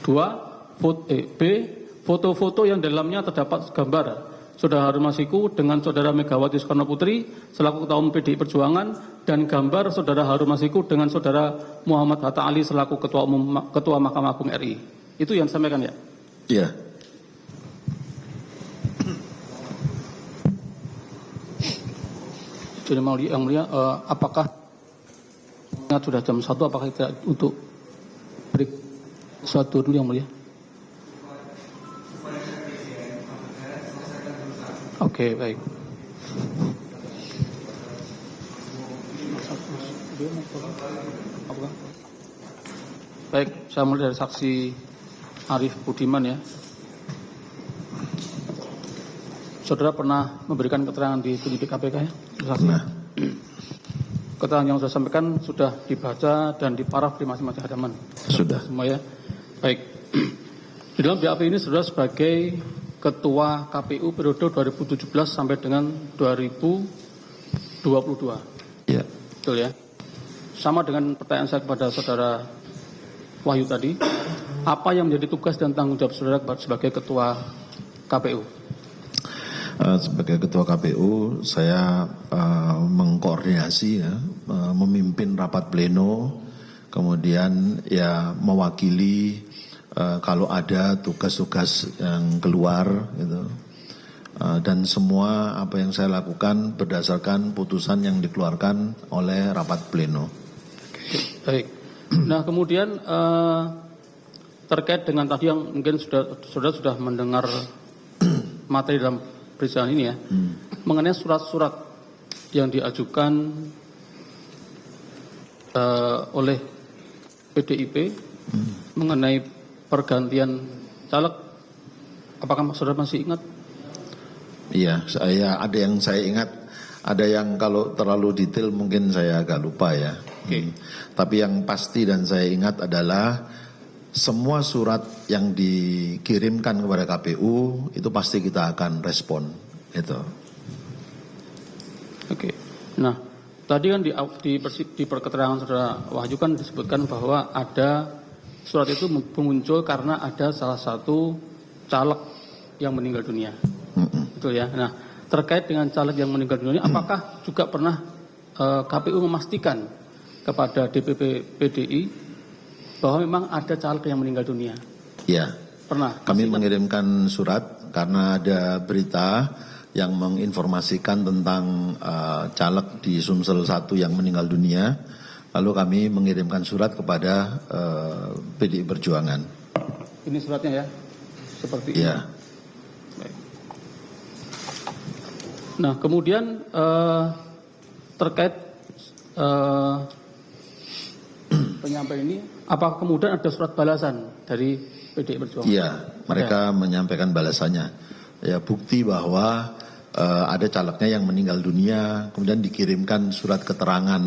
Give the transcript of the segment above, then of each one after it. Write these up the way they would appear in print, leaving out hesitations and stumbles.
B. Foto-foto yang dalamnya terdapat gambar Saudara Harun Masiku dengan Saudara Megawati Soekarno Putri selaku Ketua Umum PDI Perjuangan dan gambar Saudara Harun Masiku dengan Saudara Muhammad Hatta Ali selaku Ketua Mahkamah Agung RI. Itu yang disampaikan ya? Iya. Jadi yang mulia, apakah sudah jam 1, apakah kita untuk break suatu dulu yang mulia? Oke, baik. Baik, saya mulai dari saksi Arif Budiman ya. Saudara pernah memberikan keterangan di penyidik KPK ya? Nah. Keterangan yang saya sampaikan sudah dibaca dan diparaf di masing-masing halaman. Sudah. Semua ya. Baik. Di dalam BAP ini saudara sebagai Ketua KPU periode 2017 sampai dengan 2022. Iya. Betul ya. Sama dengan pertanyaan saya kepada Saudara Wahyu tadi, apa yang menjadi tugas dan tanggung jawab saudara sebagai Ketua KPU? Sebagai Ketua KPU, saya mengkoordinasi ya, memimpin rapat pleno, kemudian ya mewakili kalau ada tugas-tugas yang keluar gitu. Dan semua apa yang saya lakukan berdasarkan putusan yang dikeluarkan oleh rapat pleno. Baik. Nah kemudian terkait dengan tadi yang mungkin saudara sudah mendengar materi dalam persidangan ini ya, mengenai surat-surat yang diajukan oleh PDIP mengenai pergantian caleg, apakah saudara masih ingat? Iya, ada yang saya ingat, ada yang kalau terlalu detail mungkin saya agak lupa ya. Tapi yang pasti dan saya ingat adalah semua surat yang dikirimkan kepada KPU itu pasti kita akan respon. Itu. Oke. Nah, tadi kan di perketerangan Saudara Wahyu kan disebutkan bahwa ada surat itu muncul karena ada salah satu caleg yang meninggal dunia. Betul ya. Nah, terkait dengan caleg yang meninggal dunia, apakah juga pernah KPU memastikan kepada DPP PDI bahwa memang ada caleg yang meninggal dunia? Ya. Pernah. Kami mengirimkan surat karena ada berita yang menginformasikan tentang caleg di Sumsel 1 yang meninggal dunia. Lalu kami mengirimkan surat kepada PDI Perjuangan. Ini suratnya ya? Seperti ini. Ya. Baik. Nah, kemudian terkait penyampaian ini, apakah kemudian ada surat balasan dari PDI Perjuangan? Iya, mereka menyampaikan balasannya. Ya, bukti bahwa ada calegnya yang meninggal dunia, kemudian dikirimkan surat keterangan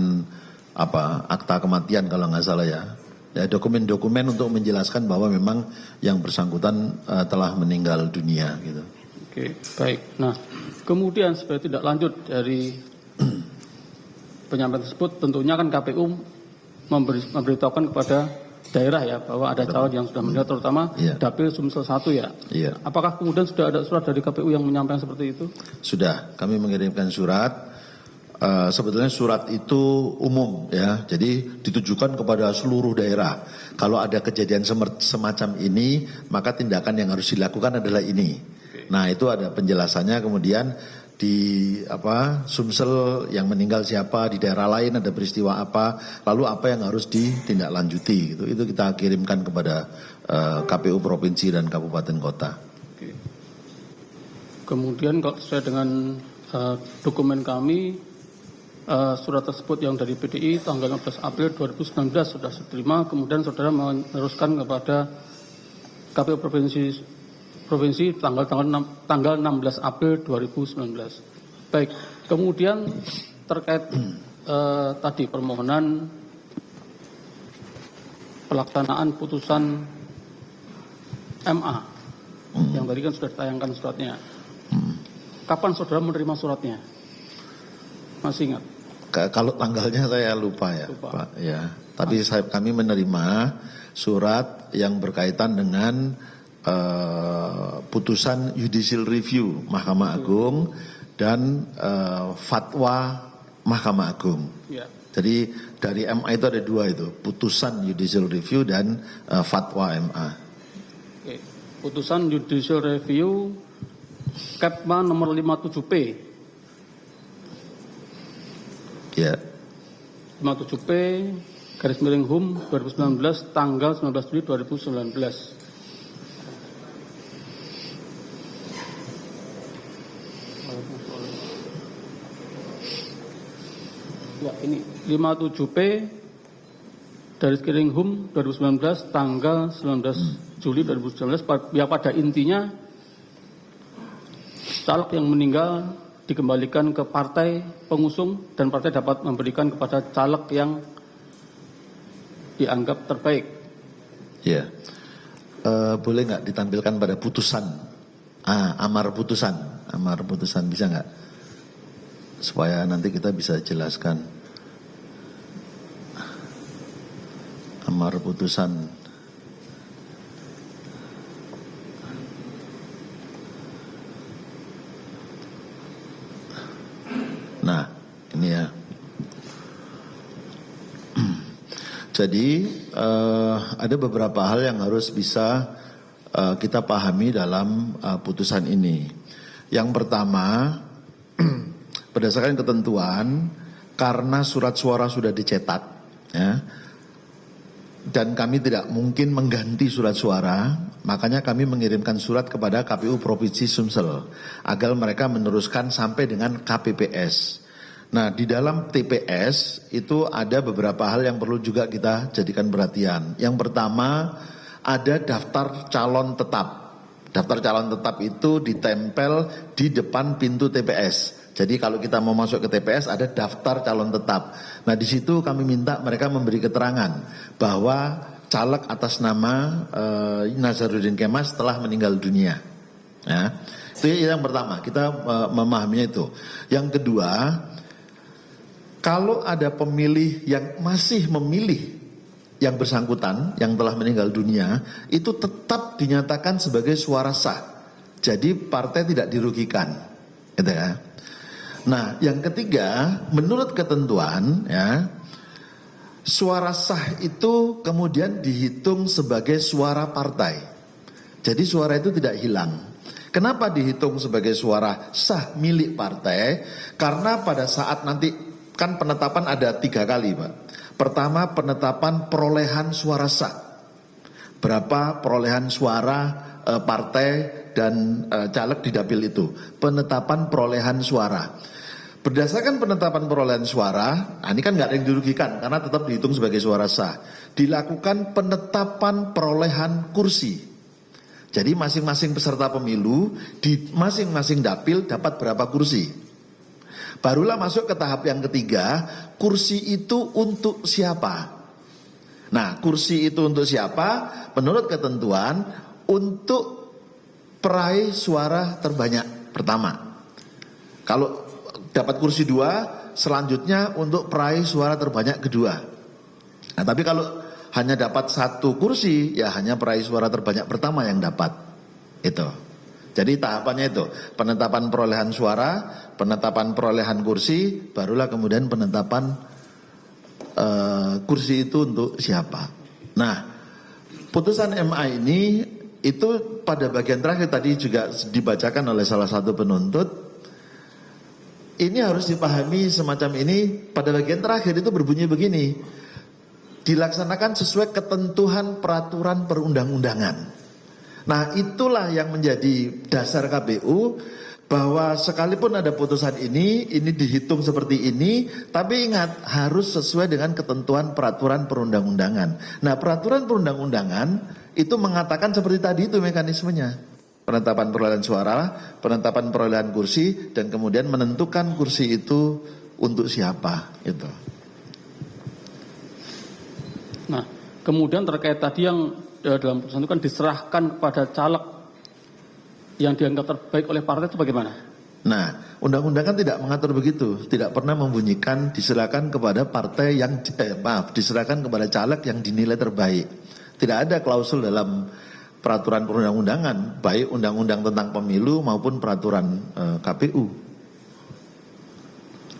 akta kematian kalau nggak salah ya. Ya, dokumen-dokumen untuk menjelaskan bahwa memang yang bersangkutan telah meninggal dunia gitu. Oke, baik. Nah, kemudian sebagai tidak lanjut dari penyampaian tersebut, tentunya kan KPU memberitahukan kepada daerah ya bahwa ada caleg yang sudah meninggal, terutama Dapil Sumsel 1 ya. Iya. Apakah kemudian sudah ada surat dari KPU yang menyampaikan seperti itu? Sudah, kami mengirimkan surat. Sebetulnya surat itu umum ya, jadi ditujukan kepada seluruh daerah. Kalau ada kejadian semacam ini, maka tindakan yang harus dilakukan adalah ini. Nah, itu ada penjelasannya. Kemudian di Sumsel yang meninggal siapa, di daerah lain ada peristiwa apa, lalu apa yang harus ditindaklanjuti gitu. Itu kita kirimkan kepada KPU provinsi dan kabupaten kota. Oke. Kemudian kalau sesuai dengan dokumen kami, surat tersebut yang dari PDI tanggal 16 April 2019 sudah diterima, kemudian saudara meneruskan kepada KPU provinsi tanggal 16 April 2019. Baik, kemudian terkait tadi permohonan pelaksanaan putusan MA yang tadi kan sudah ditayangkan suratnya. Kapan saudara menerima suratnya? Masih ingat? Kalau tanggalnya saya lupa ya, lupa. Pak. Ya. Tapi kami menerima surat yang berkaitan dengan putusan judicial review Mahkamah Agung dan fatwa Mahkamah Agung. Ya. Jadi dari MA itu ada dua itu, putusan judicial review dan fatwa MA. Oke. Putusan judicial review Kepma nomor 57P. Ya. 57P garis miring HUM 2019 tanggal 19 Juli 2019. Ya, ini 57P garis miring HUM 2019 tanggal 19 Juli 2019 ya, pada intinya caleg yang meninggal dikembalikan ke partai pengusung dan partai dapat memberikan kepada caleg yang dianggap terbaik. Ya, boleh nggak ditampilkan pada putusan, amar putusan bisa nggak? Supaya nanti kita bisa jelaskan amar putusan. Nah, ini ya. Jadi ada beberapa hal yang harus bisa kita pahami dalam putusan ini. Yang pertama, berdasarkan ketentuan, karena surat suara sudah dicetak, ya, dan kami tidak mungkin mengganti surat suara, makanya kami mengirimkan surat kepada KPU Provinsi Sumsel agar mereka meneruskan sampai dengan KPPS. Nah, di dalam TPS itu ada beberapa hal yang perlu juga kita jadikan perhatian. Yang pertama, ada daftar calon tetap. Daftar calon tetap itu ditempel di depan pintu TPS. Jadi kalau kita mau masuk ke TPS ada daftar calon tetap. Nah, di situ kami minta mereka memberi keterangan bahwa caleg atas nama Nazarudin Kemas telah meninggal dunia. Ya. Itu yang pertama, kita memahaminya itu. Yang kedua, kalau ada pemilih yang masih memilih yang bersangkutan yang telah meninggal dunia, itu tetap dinyatakan sebagai suara sah. Jadi partai tidak dirugikan, gitu ya. Nah, yang ketiga, menurut ketentuan, ya, suara sah itu kemudian dihitung sebagai suara partai. Jadi suara itu tidak hilang. Kenapa dihitung sebagai suara sah milik partai? Karena pada saat nanti kan penetapan ada 3 kali, Pak. Pertama, penetapan perolehan suara sah. Berapa perolehan suara partai dan caleg di dapil itu. Penetapan perolehan suara. Berdasarkan penetapan perolehan suara, nah ini kan nggak ada yang dirugikan karena tetap dihitung sebagai suara sah. Dilakukan penetapan perolehan kursi. Jadi masing-masing peserta pemilu di masing-masing dapil dapat berapa kursi. Barulah masuk ke tahap yang ketiga, kursi itu untuk siapa? Nah, kursi itu untuk siapa? Menurut ketentuan, untuk peraih suara terbanyak pertama. Kalau dapat kursi 2, selanjutnya untuk peraih suara terbanyak kedua. Nah, tapi kalau hanya dapat 1 kursi, ya hanya peraih suara terbanyak pertama yang dapat. Itu. Jadi tahapannya itu, penetapan perolehan suara, penetapan perolehan kursi, barulah kemudian penetapan kursi itu untuk siapa. Nah, putusan MA ini itu pada bagian terakhir tadi juga dibacakan oleh salah satu penuntut. Ini harus dipahami semacam ini, pada bagian terakhir itu berbunyi begini. Dilaksanakan sesuai ketentuan peraturan perundang-undangan. Nah, itulah yang menjadi dasar KPU bahwa sekalipun ada putusan ini dihitung seperti ini, tapi ingat harus sesuai dengan ketentuan peraturan perundang-undangan. Nah, peraturan perundang-undangan itu mengatakan seperti tadi itu mekanismenya. Penetapan perolehan suara, penetapan perolehan kursi, dan kemudian menentukan kursi itu untuk siapa itu. Nah, kemudian terkait tadi yang dalam putusan itu kan diserahkan kepada caleg yang dianggap terbaik oleh partai itu bagaimana? Nah, undang-undang kan tidak mengatur begitu, tidak pernah membunyikan diserahkan kepada partai yang diserahkan kepada caleg yang dinilai terbaik. Tidak ada klausul dalam peraturan perundang-undangan, baik undang-undang tentang pemilu maupun peraturan KPU.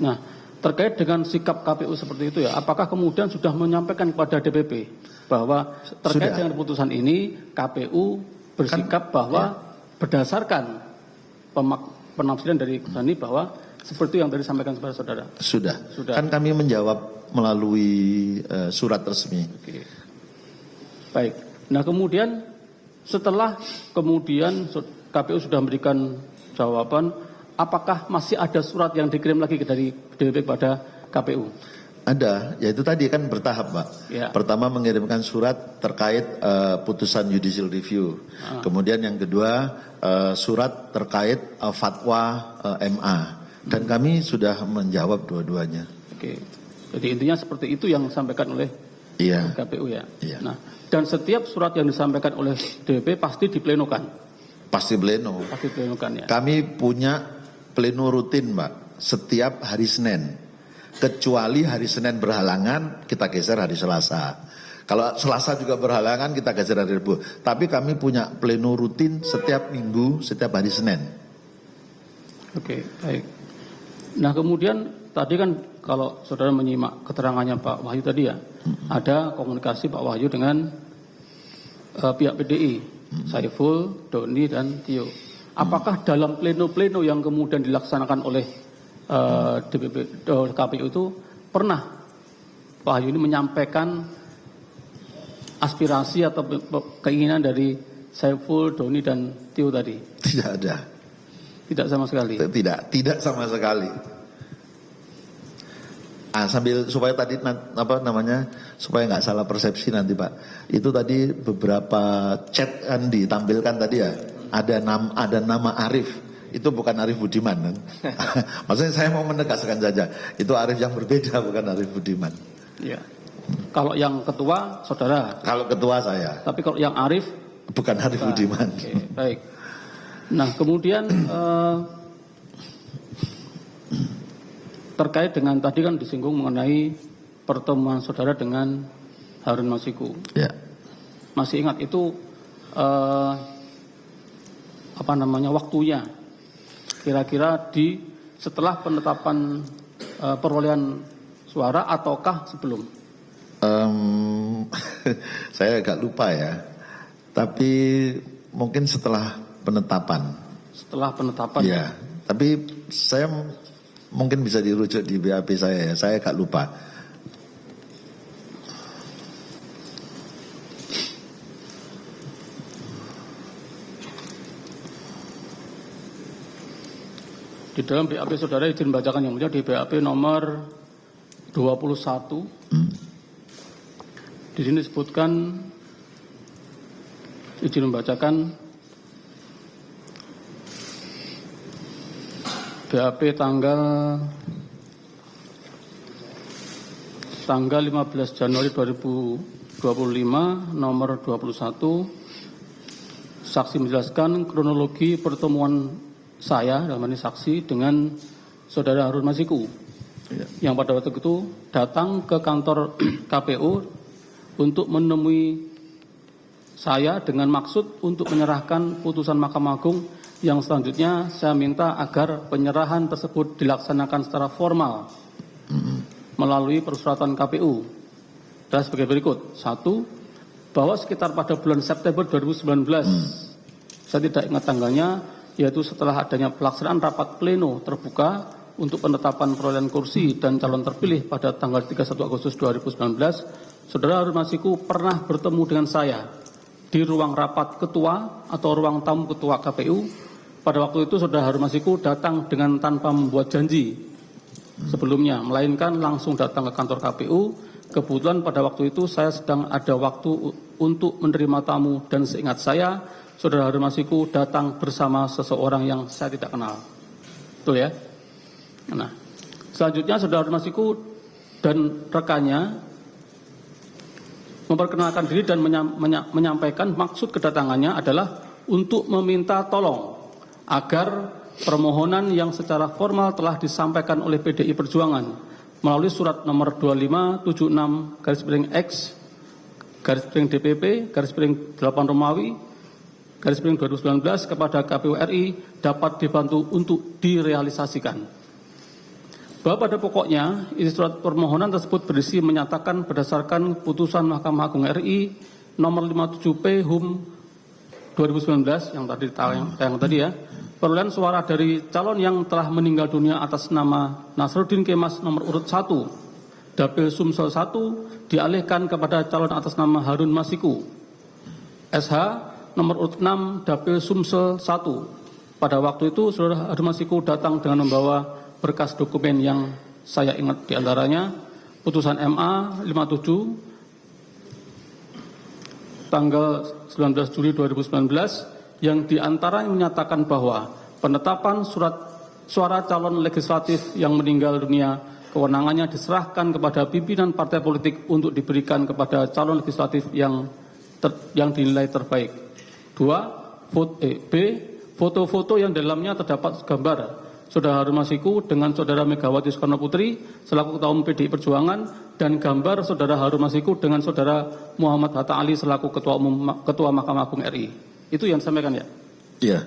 Nah, terkait dengan sikap KPU seperti itu ya, apakah kemudian sudah menyampaikan kepada DPP bahwa terkait dengan keputusan ini KPU bersikap bahwa berdasarkan penafsiran dari Ghani bahwa seperti yang tadi disampaikan kepada saudara? Sudah. Kan kami menjawab melalui surat resmi. Oke. Baik. Nah, kemudian setelah kemudian KPU sudah memberikan jawaban, apakah masih ada surat yang dikirim lagi dari DPP kepada KPU? Ada, yaitu tadi kan bertahap, Pak. Ya. Pertama mengirimkan surat terkait putusan judicial review. Kemudian yang kedua surat terkait fatwa MA. Dan kami sudah menjawab dua-duanya. Oke. Jadi intinya seperti itu yang disampaikan oleh KPU ya. Iya. Nah, dan setiap surat yang disampaikan oleh DPP pasti diplenokan. Pasti pleno. Pasti plenokan ya. Kami punya pleno rutin, Pak, setiap hari Senin. Kecuali hari Senin berhalangan, kita geser hari Selasa. Kalau Selasa juga berhalangan, kita geser hari Rabu. Tapi kami punya pleno rutin setiap minggu, setiap hari Senin. Oke, baik. Nah, kemudian tadi kan kalau saudara menyimak keterangannya Pak Wahyu tadi ya, ada komunikasi Pak Wahyu dengan pihak PDI, Saiful, Doni, dan Tio. Apakah dalam pleno-pleno yang kemudian dilaksanakan oleh DPP KPU itu pernah Pak Wahyu ini menyampaikan aspirasi atau keinginan dari Saiful, Doni, dan Tio tadi? Tidak ada. Tidak sama sekali. Tidak sama sekali. Sambil supaya tadi supaya nggak salah persepsi nanti Pak. Itu tadi beberapa chat kan ditampilkan tadi ya. Ada nama Arif. Itu bukan Arif Budiman kan. Maksudnya saya mau menegaskan saja. Itu Arif yang berbeda, bukan Arif Budiman. Iya. Kalau yang ketua saudara. Kalau ketua saya. Tapi kalau yang Arif bukan Arif Budiman. Oke, baik. Nah, kemudian terkait dengan tadi kan disinggung mengenai pertemuan saudara dengan Harun Masiku. Ya. Masih ingat itu waktunya? Kira-kira setelah penetapan perolehan suara ataukah sebelum? Saya agak lupa ya. Tapi mungkin setelah penetapan. Setelah penetapan? Ya. Tapi saya mungkin bisa dirujuk di BAP saya ya. Saya agak lupa. Di dalam BAP saudara izin bacakan yang mulia di BAP nomor 21. Di sini disebutkan izin membacakan BAP tanggal 15 Januari 2025 nomor 21. Saksi menjelaskan kronologi pertemuan saya dalam ini saksi dengan saudara Harun Masiku yang pada waktu itu datang ke kantor KPU untuk menemui saya dengan maksud untuk menyerahkan putusan Mahkamah Agung yang selanjutnya saya minta agar penyerahan tersebut dilaksanakan secara formal melalui persuratan KPU. Dan sebagai berikut. 1. Bahwa sekitar pada bulan September 2019, saya tidak ingat tanggalnya, yaitu setelah adanya pelaksanaan rapat pleno terbuka untuk penetapan perolehan kursi dan calon terpilih pada tanggal 31 Agustus 2019, saudara Harun Masiku pernah bertemu dengan saya di ruang rapat ketua atau ruang tamu ketua KPU. Pada waktu itu saudara Harun Masiku datang dengan tanpa membuat janji sebelumnya, melainkan langsung datang ke kantor KPU. Kebetulan pada waktu itu saya sedang ada waktu untuk menerima tamu dan seingat saya, saudara Harun Masiku datang bersama seseorang yang saya tidak kenal. Betul ya? Nah, selanjutnya saudara Harun Masiku dan rekannya memperkenalkan diri dan menyampaikan maksud kedatangannya adalah untuk meminta tolong agar permohonan yang secara formal telah disampaikan oleh PDI Perjuangan melalui surat nomor 2576/X DPP /8 Romawi /2019 kepada KPU RI dapat dibantu untuk direalisasikan. Bahwa pada pokoknya isi surat permohonan tersebut berisi menyatakan berdasarkan putusan Mahkamah Agung RI nomor 57P HUM 2019 yang tadi ya, perolehan suara dari calon yang telah meninggal dunia atas nama Nasruddin Kemas nomor urut 1 Dapil Sumsel 1 dialihkan kepada calon atas nama Harun Masiku SH nomor urut 6 Dapil Sumsel 1. Pada waktu itu saudara Harun Masiku datang dengan membawa berkas dokumen yang saya ingat diantaranya putusan MA 57 tanggal 19 Juli 2019 yang diantaranya menyatakan bahwa penetapan suara calon legislatif yang meninggal dunia kewenangannya diserahkan kepada pimpinan partai politik untuk diberikan kepada calon legislatif yang dinilai terbaik. 2. Foto-foto yang dalamnya terdapat gambar Saudara Harun Masiku dengan Saudara Megawati Soekarno Putri selaku Ketua Umum PDI Perjuangan dan gambar Saudara Harun Masiku dengan Saudara Muhammad Hatta Ali selaku Ketua Mahkamah Agung RI. Itu yang disampaikan ya? Iya.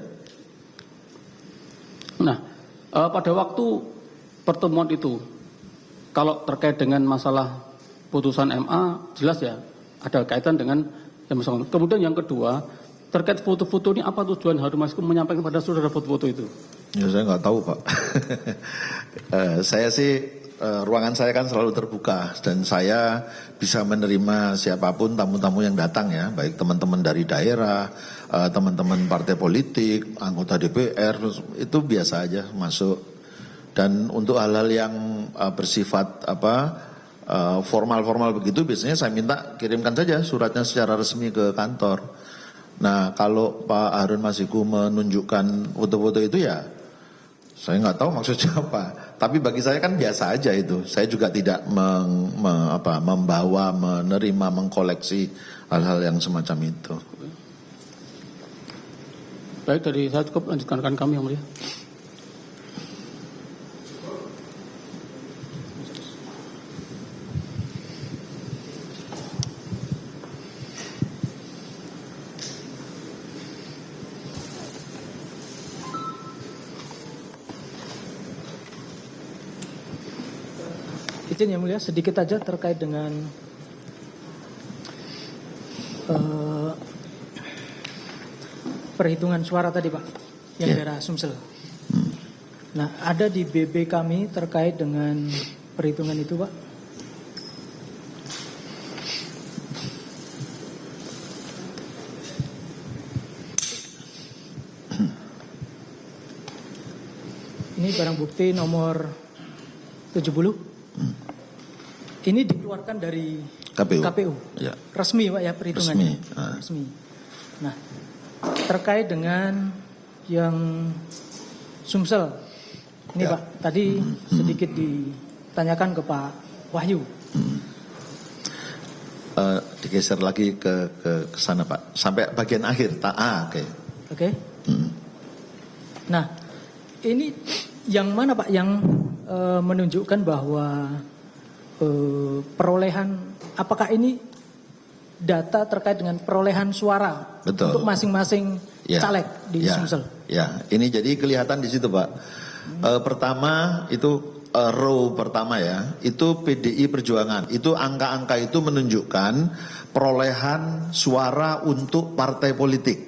Nah, pada waktu pertemuan itu, kalau terkait dengan masalah putusan MA, jelas ya ada kaitan dengan yang bersangkutan. Kemudian yang kedua, terkait foto-foto ini apa tujuan Harun Masiku menyampaikan pada saudara foto-foto itu? Ya saya nggak tahu Pak. Saya sih ruangan saya kan selalu terbuka dan saya bisa menerima siapapun tamu-tamu yang datang ya, baik teman-teman dari daerah, teman-teman partai politik, anggota DPR, itu biasa aja masuk. Dan untuk hal-hal yang bersifat formal-formal begitu biasanya saya minta kirimkan saja suratnya secara resmi ke kantor. Nah kalau Pak Harun Masiku menunjukkan foto-foto itu ya saya nggak tahu maksudnya apa. Tapi bagi saya kan biasa aja itu. Saya juga tidak membawa, menerima, mengkoleksi hal-hal yang semacam itu. Baik, dari saya cukup lanjutkan rekan kami yang mulia. Izin yang mulia sedikit aja terkait dengan perhitungan suara tadi Pak yang daerah Sumsel. Nah ada di BB kami terkait dengan perhitungan itu Pak. Ini barang bukti nomor 70. Ini dikeluarkan dari KPU. Ya. Resmi Pak ya perhitungannya. Resmi. Nah, terkait dengan yang Sumsel. Ini ya. Pak, tadi sedikit ditanyakan ke Pak Wahyu. Digeser lagi ke sana Pak. Sampai bagian akhir. Oke. Oke. Nah, ini yang mana Pak yang menunjukkan bahwa perolehan, apakah ini data terkait dengan perolehan suara untuk masing-masing caleg di Sumsel? Ya, ini jadi kelihatan di situ Pak. Pertama itu row pertama ya, itu PDI Perjuangan. Itu angka-angka itu menunjukkan perolehan suara untuk partai politik.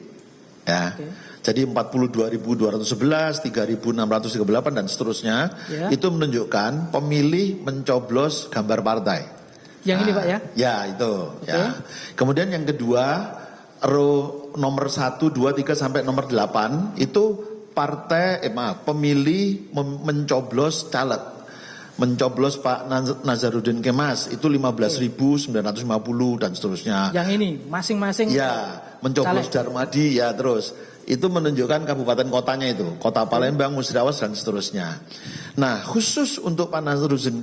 Ya. Jadi 42.211, 3.638 dan seterusnya itu menunjukkan pemilih mencoblos gambar partai. Yang ini Pak ya? Ya itu. Ya. Kemudian yang kedua row nomor 1, 2, 3 sampai nomor 8 itu pemilih mencoblos caleg. Mencoblos Pak Nazarudin Kemas itu 15.950 dan seterusnya. Yang ini masing-masing. Ya, mencoblos Darmadi ya terus. Itu menunjukkan kabupaten kotanya itu, Kota Palembang, Musirawas dan seterusnya. Nah, khusus untuk Pak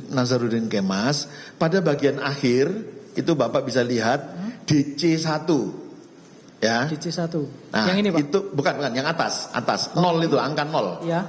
Nazarudin Kemas pada bagian akhir itu Bapak bisa lihat DC 1. Ya. Di C1. Nah, yang ini Pak. Itu bukan yang atas. 0 itu angka 0. Ya.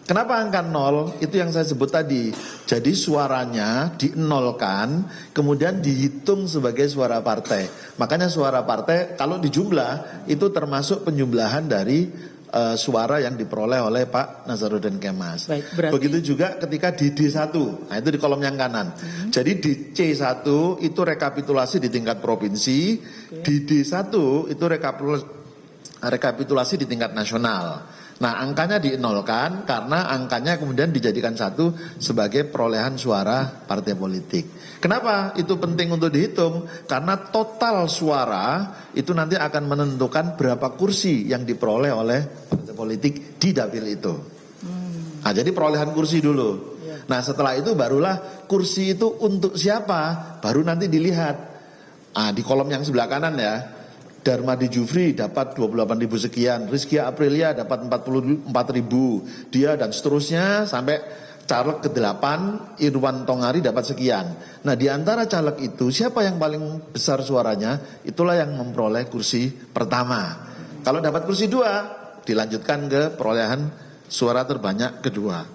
Kenapa angka 0? Itu yang saya sebut tadi. Jadi suaranya dinolkan, kemudian dihitung sebagai suara partai. Makanya suara partai kalau dijumlah itu termasuk penjumlahan dari suara yang diperoleh oleh Pak Nazarudin Kemas. Baik, berarti... Begitu juga ketika di D1. Nah, itu di kolom yang kanan. Jadi di C1 itu rekapitulasi di tingkat provinsi, di D1 itu rekapitulasi di tingkat nasional. Nah, angkanya dinolkan karena angkanya kemudian dijadikan 1 sebagai perolehan suara partai politik. Kenapa itu penting untuk dihitung? Karena total suara itu nanti akan menentukan berapa kursi yang diperoleh oleh partai politik di dapil itu. Nah, jadi perolehan kursi dulu. Nah, setelah itu barulah kursi itu untuk siapa? Baru nanti dilihat. Nah, di kolom yang sebelah kanan ya. Darmadi Jufri dapat 28.000 sekian, Rizky Aprilia dapat 44.000, dia dan seterusnya sampai caleg ke-8 Irwan Tongari dapat sekian. Nah, di antara caleg itu siapa yang paling besar suaranya, itulah yang memperoleh kursi pertama. Kalau dapat kursi 2, dilanjutkan ke perolehan suara terbanyak kedua.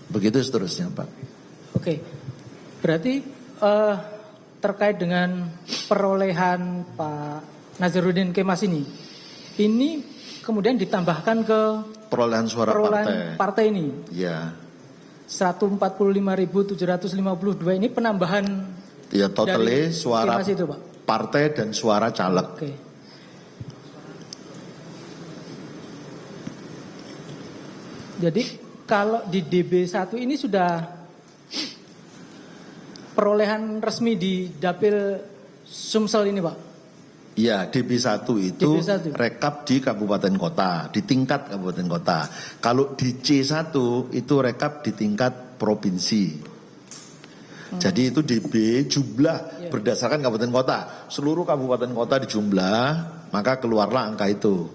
Begitu seterusnya, Pak. Oke. Berarti terkait dengan perolehan Pak Nazarudin Kemas ini kemudian ditambahkan ke perolehan suara partai ini. Ya. 145.752 ini penambahan. Ya, totalnya suara itu, Pak. Partai dan suara caleg. Oke. Jadi kalau di DB1 ini sudah perolehan resmi di Dapil Sumsel ini, Pak. Ya, DB1 itu rekap di kabupaten kota, di tingkat kabupaten kota. Kalau di C1 itu rekap di tingkat provinsi. Jadi itu DB jumlah berdasarkan kabupaten kota. Seluruh kabupaten kota dijumlah, maka keluarlah angka itu.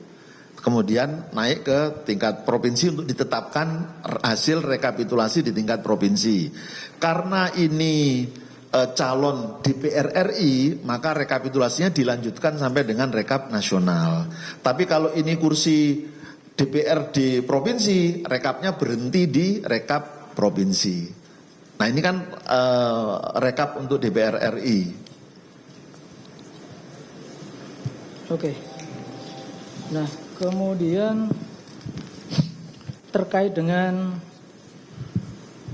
Kemudian naik ke tingkat provinsi untuk ditetapkan hasil rekapitulasi di tingkat provinsi. Karena ini calon DPR RI, maka rekapitulasinya dilanjutkan sampai dengan rekap nasional. Tapi kalau ini kursi DPRD provinsi, rekapnya berhenti di rekap provinsi. Nah, ini kan rekap untuk DPR RI. Oke. Nah, kemudian terkait dengan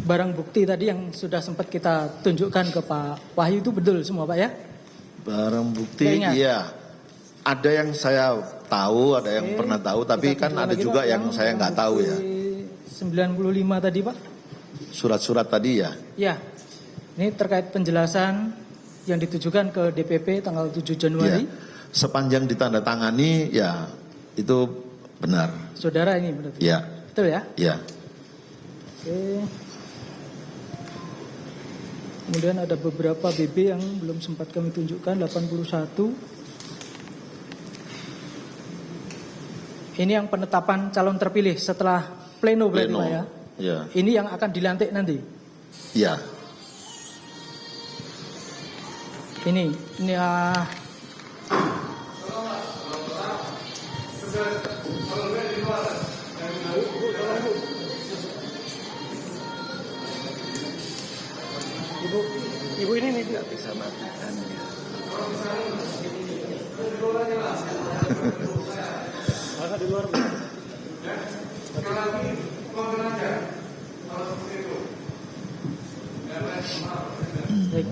barang bukti tadi yang sudah sempat kita tunjukkan ke Pak Wahyu, itu betul semua, Pak, ya? Barang bukti, iya. Ada yang saya tahu, ada yang pernah tahu, tapi kan ada juga yang saya nggak tahu ya. 95 tadi, Pak? Surat-surat tadi ya? Ya. Ini terkait penjelasan yang ditujukan ke DPP tanggal 7 Januari. Ya. Sepanjang ditandatangani, ya itu benar. Saudara ini berarti? Ya. Betul ya? Ya. Oke. Kemudian ada beberapa BB yang belum sempat kami tunjukkan, 81. Ini yang penetapan calon terpilih setelah pleno berarti, Pak, ya? Ya. Ini yang akan dilantik nanti? Ya. Ini Ibu ini nggak bisa matikan ya. Masa di luar. Baik,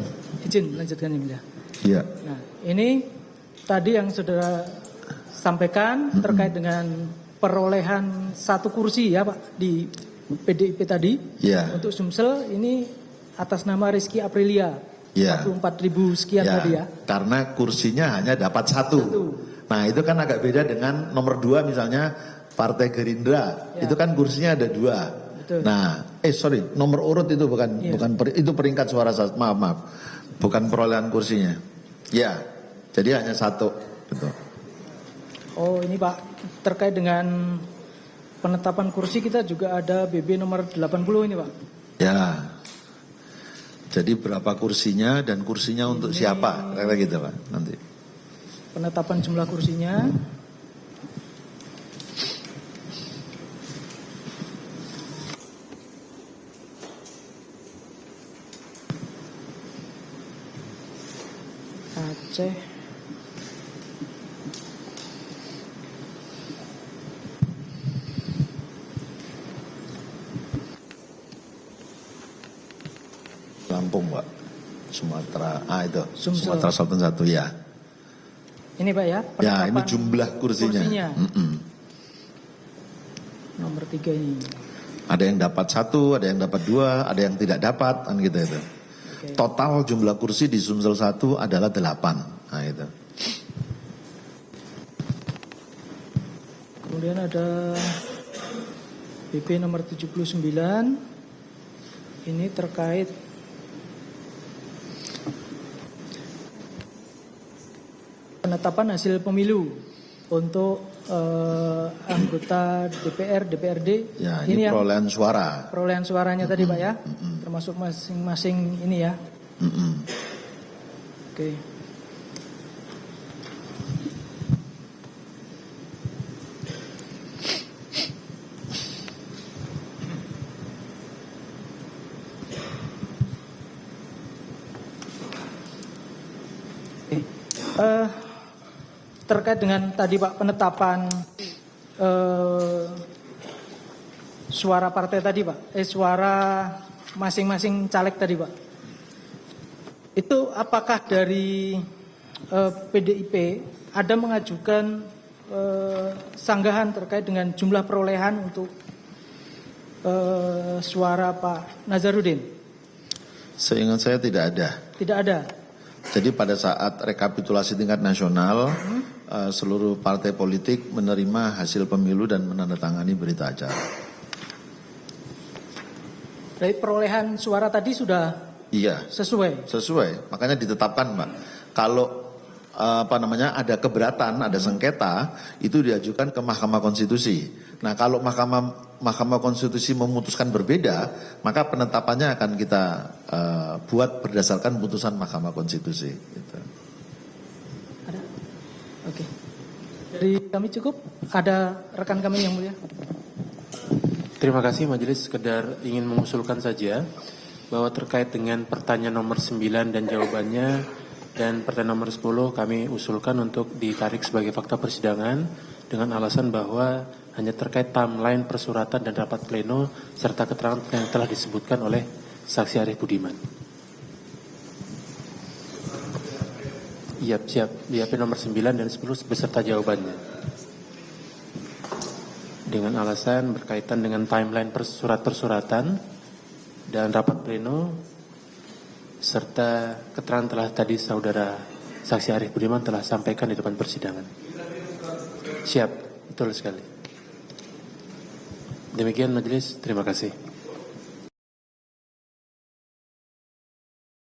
izin lanjutkan ini ya. Iya. Nah, ini tadi yang saudara sampaikan terkait dengan perolehan 1 kursi ya, Pak, di PDIP tadi. Iya. Untuk Sumsel ini atas nama Rizky Aprilia. Ya. 44.000 sekian ya, tadi ya. Karena kursinya hanya dapat 1. Nah, itu kan agak beda dengan nomor 2 misalnya Partai Gerindra. Ya. Itu kan kursinya ada 2. Betul. Nah, nomor urut itu bukan itu peringkat suara, maaf. Bukan perolehan kursinya. Ya. Jadi hanya 1. Betul. Oh, ini Pak, terkait dengan penetapan kursi kita juga ada BB nomor 80 ini, Pak. Ya. Jadi berapa kursinya dan kursinya untuk siapa? Kira-kira gitu, Pak, nanti. penetapan jumlah kursinya. Aceh. Lampung, Pak. Sumatera, itu. Sumsel. Sumatera Selatan 1 ya. Ini Pak ya. Ya, ini jumlah kursinya. Nomor 3 ini. Ada yang dapat 1, ada yang dapat 2, ada yang tidak dapat, kan gitu itu. Okay. Total jumlah kursi di Sumsel 1 adalah 8. Nah itu. Kemudian ada PP nomor 79. Ini terkait penetapan hasil pemilu untuk anggota DPR, DPRD. Ya, ini perolehan suara. Perolehan suaranya tadi Pak ya, termasuk masing-masing ini ya. Oke. Terkait dengan tadi Pak penetapan suara partai tadi Pak, suara masing-masing caleg tadi Pak. Itu apakah dari PDIP ada mengajukan sanggahan terkait dengan jumlah perolehan untuk suara Pak Nazarudin? Seingat saya tidak ada. Tidak ada. Jadi pada saat rekapitulasi tingkat nasional, seluruh partai politik menerima hasil pemilu dan menandatangani berita acara. Dari perolehan suara tadi sudah sesuai? Sesuai, makanya ditetapkan Pak. Kalau ada keberatan, ada sengketa, itu diajukan ke Mahkamah Konstitusi. Nah kalau Mahkamah Konstitusi memutuskan berbeda, maka penetapannya akan kita buat berdasarkan putusan Mahkamah Konstitusi. Gitu. Ada? Oke. Dari kami cukup? Ada rekan kami yang mulia? Terima kasih Majelis, sekedar ingin mengusulkan saja bahwa terkait dengan pertanyaan nomor 9 dan jawabannya dan pertanyaan nomor 10 kami usulkan untuk ditarik sebagai fakta persidangan dengan alasan bahwa hanya terkait timeline persuratan dan rapat pleno serta keterangan yang telah disebutkan oleh Saksi Arief Budiman. Iya, siap. BAP nomor 9 dan 10 beserta jawabannya. Dengan alasan berkaitan dengan timeline persuratan dan rapat pleno serta keterangan telah tadi saudara Saksi Arief Budiman telah sampaikan di depan persidangan. Siap, betul sekali. Demikian Majelis, terima kasih.